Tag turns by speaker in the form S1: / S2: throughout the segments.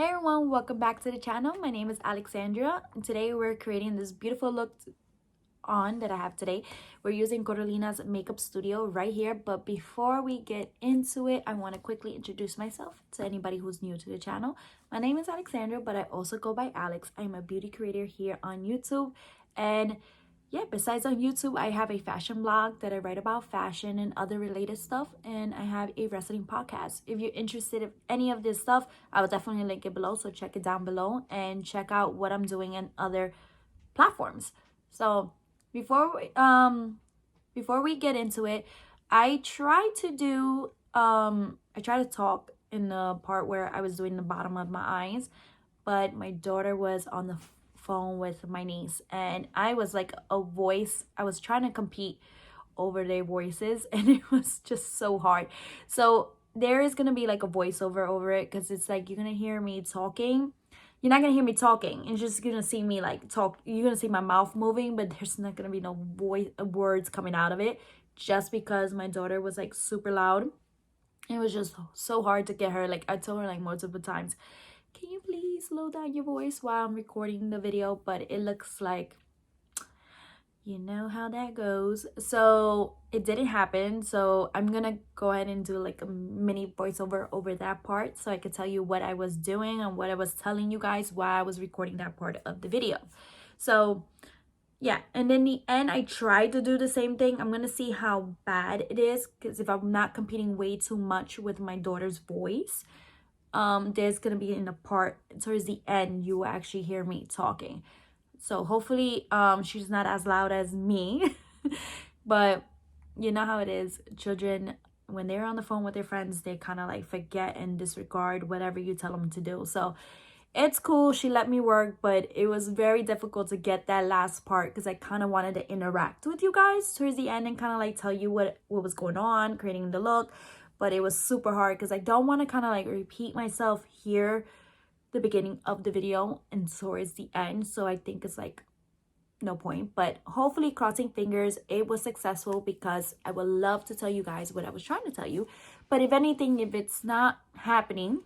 S1: Hey everyone, welcome back to the channel. My name is Alexandria and today we're creating this beautiful look on that I have today. We're using Carolina's makeup studio right here, but before we get into it, I want to quickly introduce myself to anybody who's new to the channel. My name is Alexandria, but I also go by Alex. I'm a beauty creator here on YouTube, and yeah, besides on YouTube, I have a fashion blog that I write about fashion and other related stuff, and I have a wrestling podcast. If you're interested in any of this stuff, I will definitely link it below, so check it down below and check out what I'm doing in other platforms. So before we get into it, I try to talk in the part where I was doing the bottom of my eyes, but my daughter was on the phone with my niece and I was like I was trying to compete over their voices and it was just so hard. So there is gonna be like a voiceover over it because it's like you're gonna hear me talking. You're not gonna hear me talking. You're just gonna see me like talk. You're gonna see my mouth moving, but there's not gonna be no words coming out of it, just because my daughter was like super loud. It was just so hard to get her. Like I told her like multiple times, can you please slow down your voice while I'm recording the video? But it looks like, you know how that goes. So it didn't happen. So I'm gonna go ahead and do like a mini voiceover over that part so I could tell you what I was doing and what I was telling you guys while I was recording that part of the video. So yeah, and in the end I tried to do the same thing. I'm gonna see how bad it is, because if I'm not competing way too much with my daughter's voice, there's gonna be in the part towards the end you will actually hear me talking. So hopefully she's not as loud as me. But you know how it is, children, when they're on the phone with their friends, they kind of like forget and disregard whatever you tell them to do. So it's cool, she let me work, but it was very difficult to get that last part because I kind of wanted to interact with you guys towards the end and kind of like tell you what was going on, creating the look. But it was super hard because I don't want to kind of like repeat myself here the beginning of the video and towards the end. So I think it's like no point. But hopefully, crossing fingers, it was successful, because I would love to tell you guys what I was trying to tell you. But if anything, if it's not happening,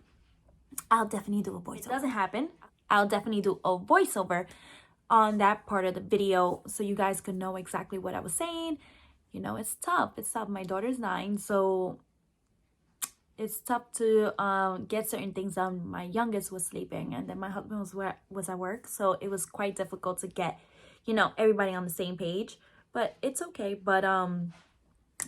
S1: I'll definitely do a voiceover. If it doesn't happen, I'll definitely do a voiceover on that part of the video so you guys can know exactly what I was saying. You know, it's tough. It's tough. My daughter's 9, so it's tough to get certain things done. My youngest was sleeping and then my husband was at work, so it was quite difficult to get, you know, everybody on the same page. But it's okay. But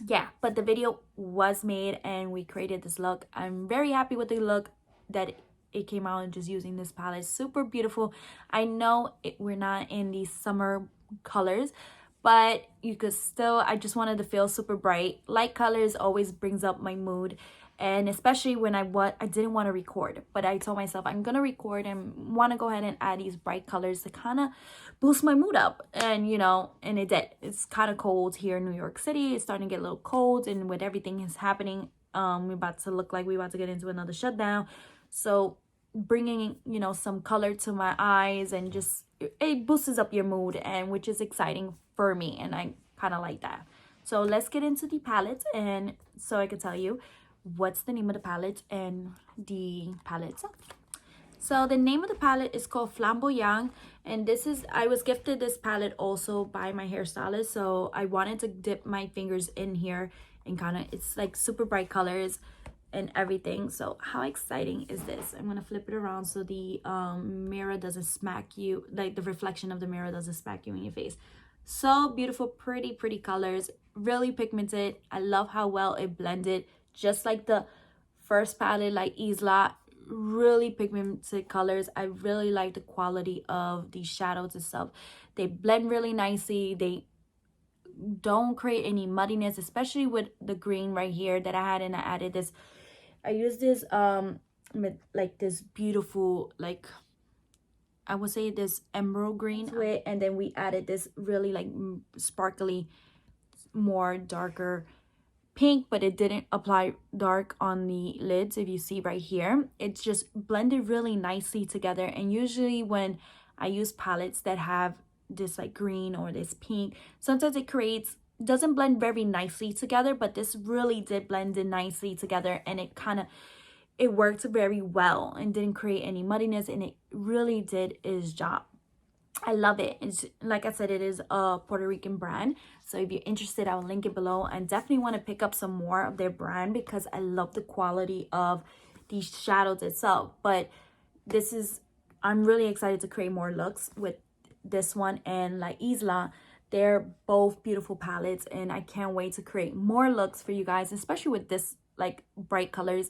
S1: yeah, but the video was made and we created this look. I'm very happy with the look that it came out, and just using this palette. Super beautiful. I know we're not in these summer colors, but you could still, I just wanted to feel super bright. Light colors always brings up my mood, and especially when I didn't want to record, but I told myself I'm gonna record and want to go ahead and add these bright colors to kind of boost my mood up. And you know, and it did. It's kind of cold here in New York City. It's starting to get a little cold, and with everything is happening, we're about to look like we're about to get into another shutdown. So bringing, you know, some color to my eyes, and just it boosts up your mood, and which is exciting for me, and I kind of like that. So let's get into the palette, and so I can tell you what's the name of the palette and the palette itself. So the name of the palette is called Flamboyant, and this is, I was gifted this palette also by my hairstylist, so I wanted to dip my fingers in here and kind of, it's like super bright colors and everything. So how exciting is this? I'm gonna flip it around so the mirror doesn't smack you, like the reflection of the mirror doesn't smack you in your face. So beautiful, pretty colors, really pigmented. I love how well it blended, just like the first palette, like Isla. Really pigmented colors. I really like the quality of the shadows and stuff. They blend really nicely. They don't create any muddiness, especially with the green right here that I had, and I added this, I used this like this beautiful, like I would say this emerald green to it, and then we added this really like sparkly, more darker pink, but it didn't apply dark on the lids. If you see right here, it's just blended really nicely together. And usually when I use palettes that have this like green or this pink, sometimes it doesn't blend very nicely together, but this really did blend in nicely together, and it kind of it worked very well and didn't create any muddiness, and it really did its job. I love it. It's, like I said, it is a Puerto Rican brand. So if you're interested, I'll link it below. I definitely want to pick up some more of their brand because I love the quality of these shadows itself. But this is, I'm really excited to create more looks with this one and La Isla. They're both beautiful palettes, and I can't wait to create more looks for you guys, especially with this like bright colors.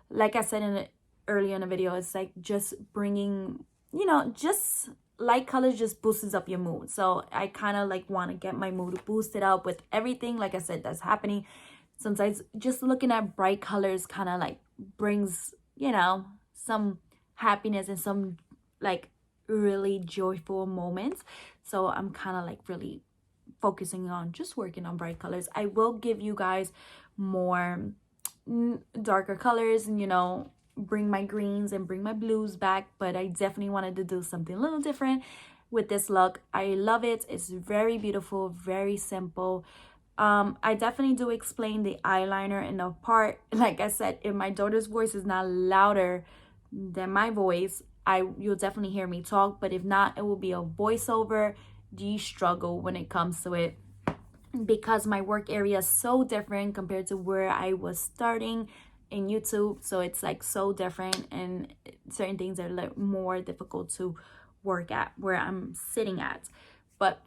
S1: Like I said earlier in the video, it's like just bringing, you know, just light colors just boosts up your mood. So I kind of like want to get my mood boosted up with everything, like I said, that's happening. Sometimes just looking at bright colors kind of like brings, you know, some happiness and some like really joyful moments. So I'm kind of like really focusing on just working on bright colors. I will give you guys more darker colors and, you know, bring my greens and bring my blues back, but I definitely wanted to do something a little different with this look. I love it. It's very beautiful, very simple. I definitely do explain the eyeliner in the part. Like I said, if my daughter's voice is not louder than my voice, you'll definitely hear me talk, but if not, it will be a voiceover. Do you struggle when it comes to it? Because my work area is so different compared to where I was starting in YouTube, so it's like so different, and certain things are like more difficult to work at where I'm sitting at, but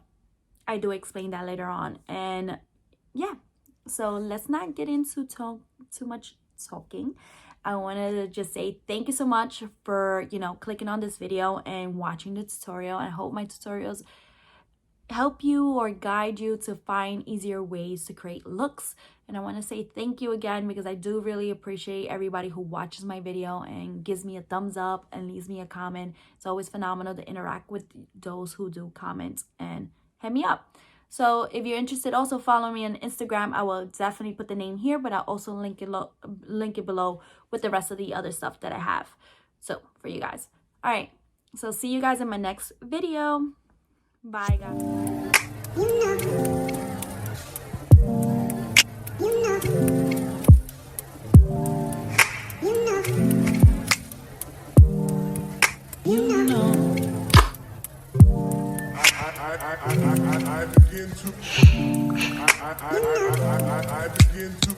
S1: I do explain that later on. And yeah, so let's not get into too much talking. I wanted to just say thank you so much for, you know, clicking on this video and watching the tutorial. I hope my tutorials help you or guide you to find easier ways to create looks. And I want to say thank you again, because I do really appreciate everybody who watches my video and gives me a thumbs up and leaves me a comment. It's always phenomenal to interact with those who do comment and hit me up. So if you're interested, also follow me on Instagram. I will definitely put the name here, but I'll also link it below with the rest of the other stuff that I have, so for you guys. All right, so see you guys in my next video. Bye, guys.
S2: I begin to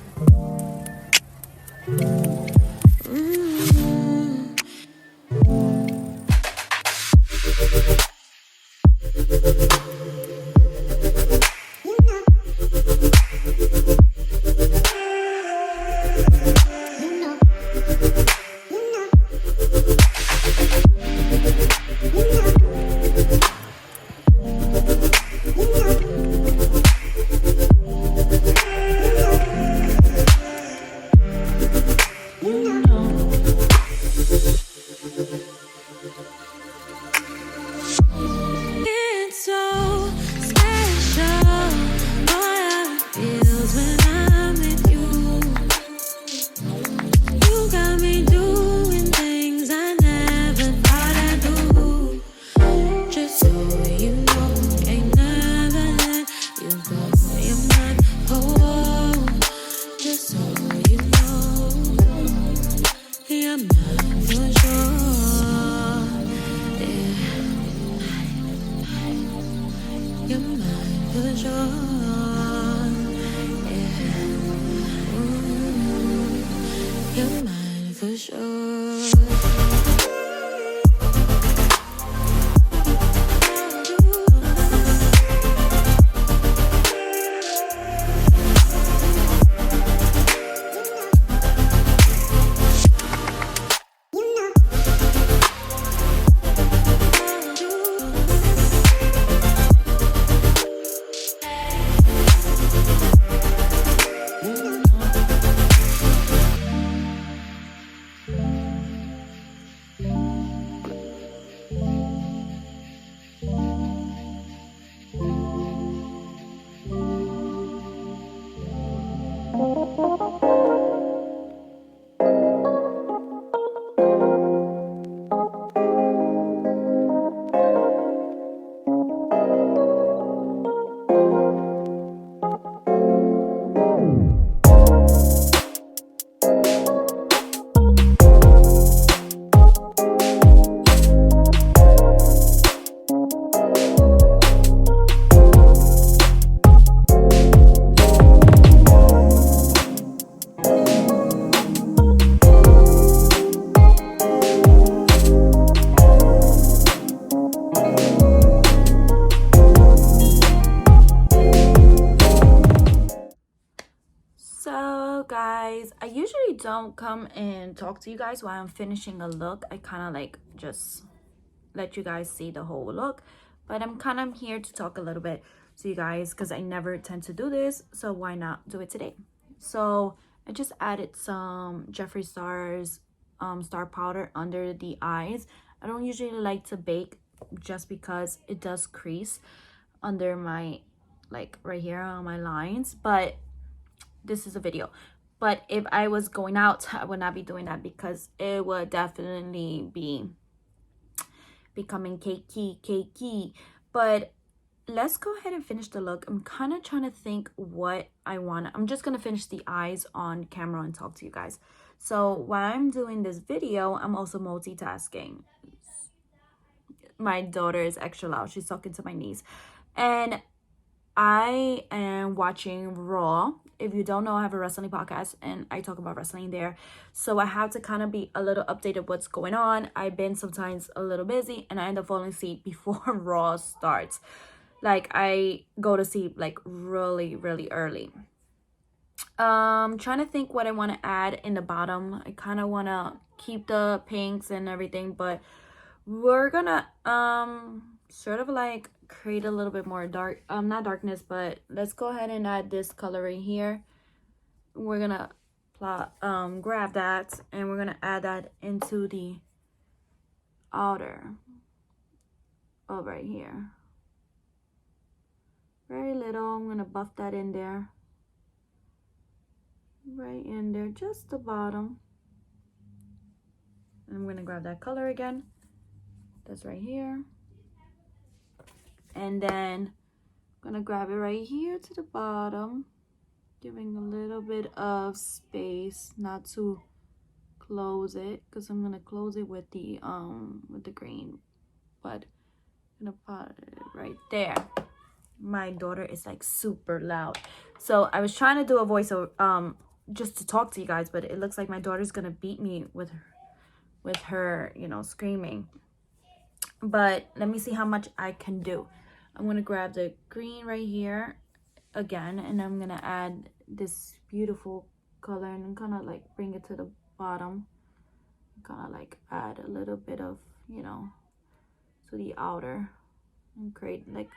S1: You know. don't come and talk to you guys while I'm finishing a look. I kind of like just let you guys see the whole look, but I'm kind of here to talk a little bit to you guys because I never tend to do this, so why not do it today? So I just added some Jeffree Star's star powder under the eyes. I don't usually like to bake just because it does crease under my, like right here on my lines, but this is a video. But if I was going out, I would not be doing that because it would definitely be becoming cakey. But let's go ahead and finish the look. I'm kind of trying to think what I want. I'm just gonna finish the eyes on camera and talk to you guys. So while I'm doing this video, I'm also multitasking. My daughter is extra loud. She's talking to my niece, and I am watching Raw. If you don't know, I have a wrestling podcast and I talk about wrestling there. So I have to kind of be a little updated what's going on. I've been sometimes a little busy and I end up falling asleep before Raw starts. Like I go to sleep like really early. Trying to think what I want to add in the bottom. I kind of want to keep the pinks and everything, but we're gonna sort of like create a little bit more dark, not darkness, but let's go ahead and add this color right here. We're gonna grab that and we're gonna add that into the outer of right here. Very little. I'm gonna buff that in there, right in there, just the bottom. And I'm gonna grab that color again, that's right here, and then I'm gonna grab it right here to the bottom, giving a little bit of space, not to close it because I'm gonna close it with the green, but I'm gonna put it right there. My daughter is like super loud, so I was trying to do a voiceover just to talk to you guys, but it looks like my daughter's gonna beat me with her you know, screaming. But let me see how much I can do. I'm gonna grab the green right here again, and I'm gonna add this beautiful color and kind of like bring it to the bottom, kind of like add a little bit of, you know, to the outer and create like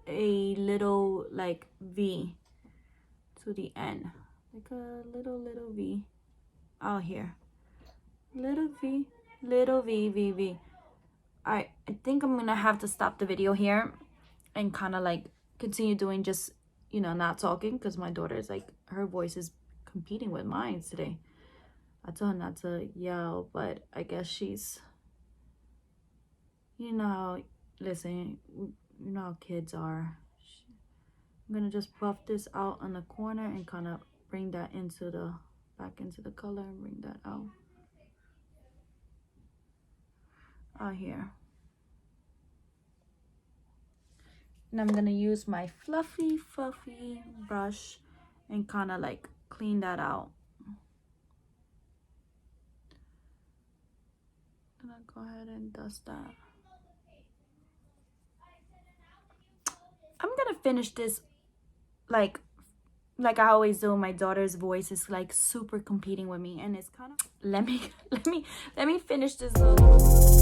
S1: a little like V to the end, like a little V out here, little V, V. I think I'm gonna have to stop the video here and kind of like continue doing just, you know, not talking because my daughter is like, her voice is competing with mine today. I told her not to yell, but I guess she's, you know, listen, you know how kids are. I'm gonna just buff this out on the corner and kind of bring that into the back into the color and bring that out here. And I'm gonna use my fluffy brush and kind of like clean that out. I'm gonna go ahead and dust that. I'm gonna finish this like I always do. My daughter's voice is like super competing with me, and it's kind of, let me finish this little.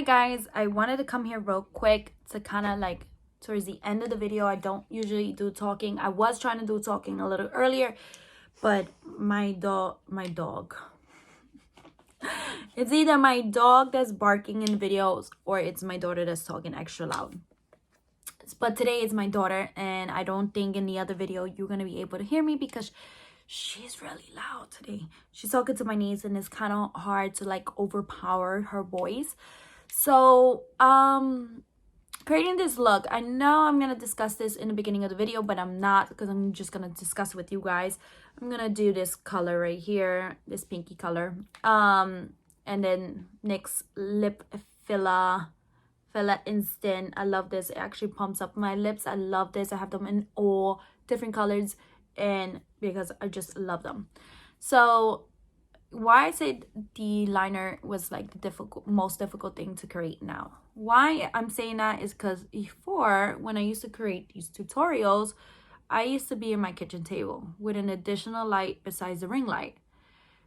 S1: Alright guys, I wanted to come here real quick to kind of like towards the end of the video. I don't usually do talking. I was trying to do talking a little earlier, but my dog it's either my dog that's barking in videos or it's my daughter that's talking extra loud. But today it's my daughter, and I don't think in the other video you're gonna be able to hear me because she's really loud today. She's talking to my niece and it's kind of hard to like overpower her voice. So creating this look, I know I'm gonna discuss this in the beginning of the video, but I'm not, because I'm just gonna discuss it with you guys. I'm gonna do this color right here, this pinky color, and then NYX lip filler instant. I love this. It actually pumps up my lips. I love this. I have them in all different colors, and because I just love them. So why I say the liner was like the most difficult thing to create now. Why I'm saying that is because before, when I used to create these tutorials, I used to be in my kitchen table with an additional light besides the ring light.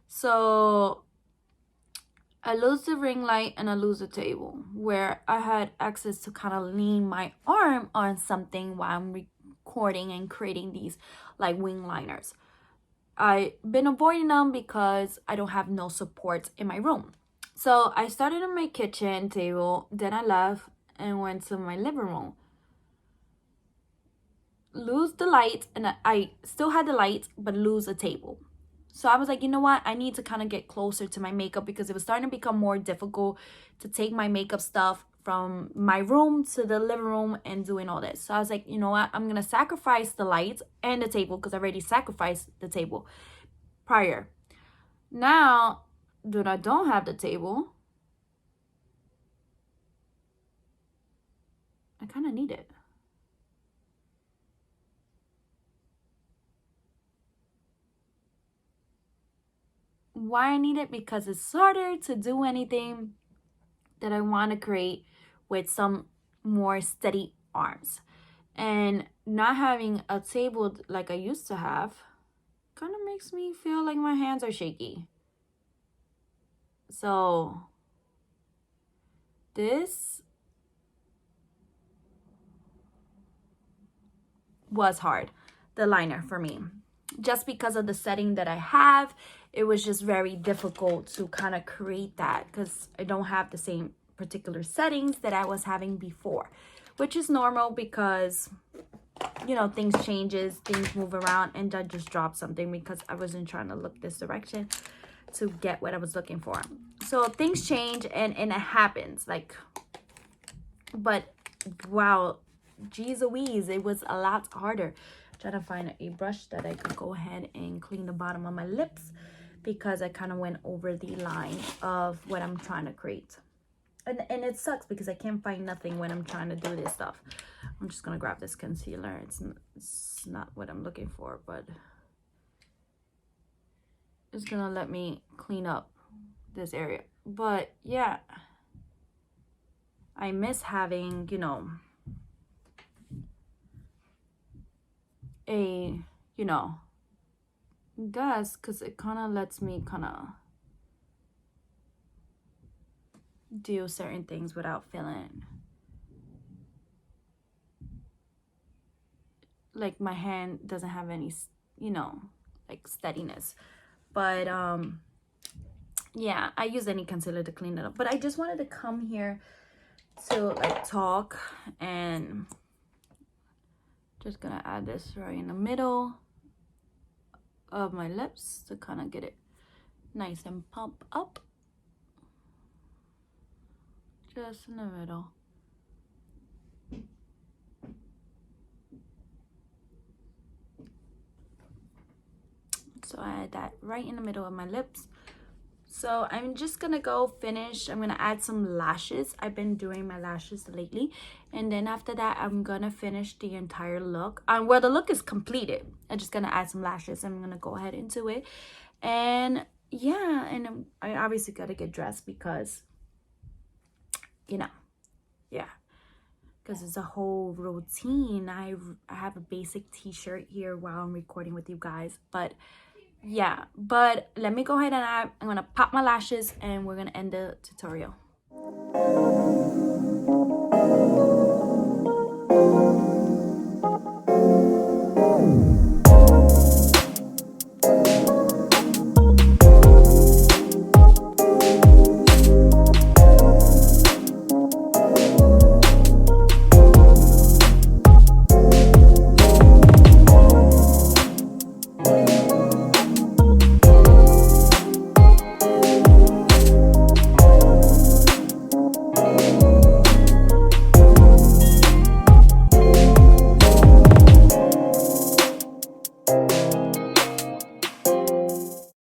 S1: So I lose the ring light and I lose the table, where I had access to kind of lean my arm on something while I'm recording and creating these like wing liners. I've been avoiding them because I don't have no supports in my room. So I started in my kitchen table, then I left and went to my living room. Lose the light, and I still had the light, but lose the table. So I was like, you know what? I need to kind of get closer to my makeup because it was starting to become more difficult to take my makeup stuff from my room to the living room and doing all this. So I was like, you know what? I'm going to sacrifice the lights and the table because I already sacrificed the table prior. Now that I don't have the table, I kind of need it. Why I need it? Because it's harder to do anything that I want to create with some more steady arms, and not having a table like I used to have kind of makes me feel like my hands are shaky. So this was hard, the liner for me, just because of the setting that I have. It was just very difficult to kind of create that because I don't have the same particular settings that I was having before, which is normal because, you know, things changes, things move around, and I just dropped something because I wasn't trying to look this direction to get what I was looking for. So things change and it happens, like, but wow, geez Louise, it was a lot harder trying to find a brush that I could go ahead and clean the bottom of my lips, because I kind of went over the line of what I'm trying to create. And it sucks because I can't find nothing when I'm trying to do this stuff. I'm just going to grab this concealer. It's not what I'm looking for, but it's going to let me clean up this area. But yeah, I miss having, you know, a, you know, desk, because it kind of lets me kind of do certain things without feeling like my hand doesn't have any, you know, like steadiness. But yeah, I use any concealer to clean it up. But I just wanted to come here to like talk, and just gonna add this right in the middle of my lips to kind of get it nice and pump up. Just in the middle. So I add that right in the middle of my lips. So I'm just gonna go finish. I'm gonna add some lashes. I've been doing my lashes lately, and then after that I'm gonna finish the entire look. Well, the look is completed. I'm just gonna add some lashes. I'm gonna go ahead into it, and yeah, and I obviously gotta get dressed because, you know, yeah, because it's a whole routine. I have a basic t-shirt here while I'm recording with you guys, but yeah, but let me go ahead and I'm gonna pop my lashes and we're gonna end the tutorial.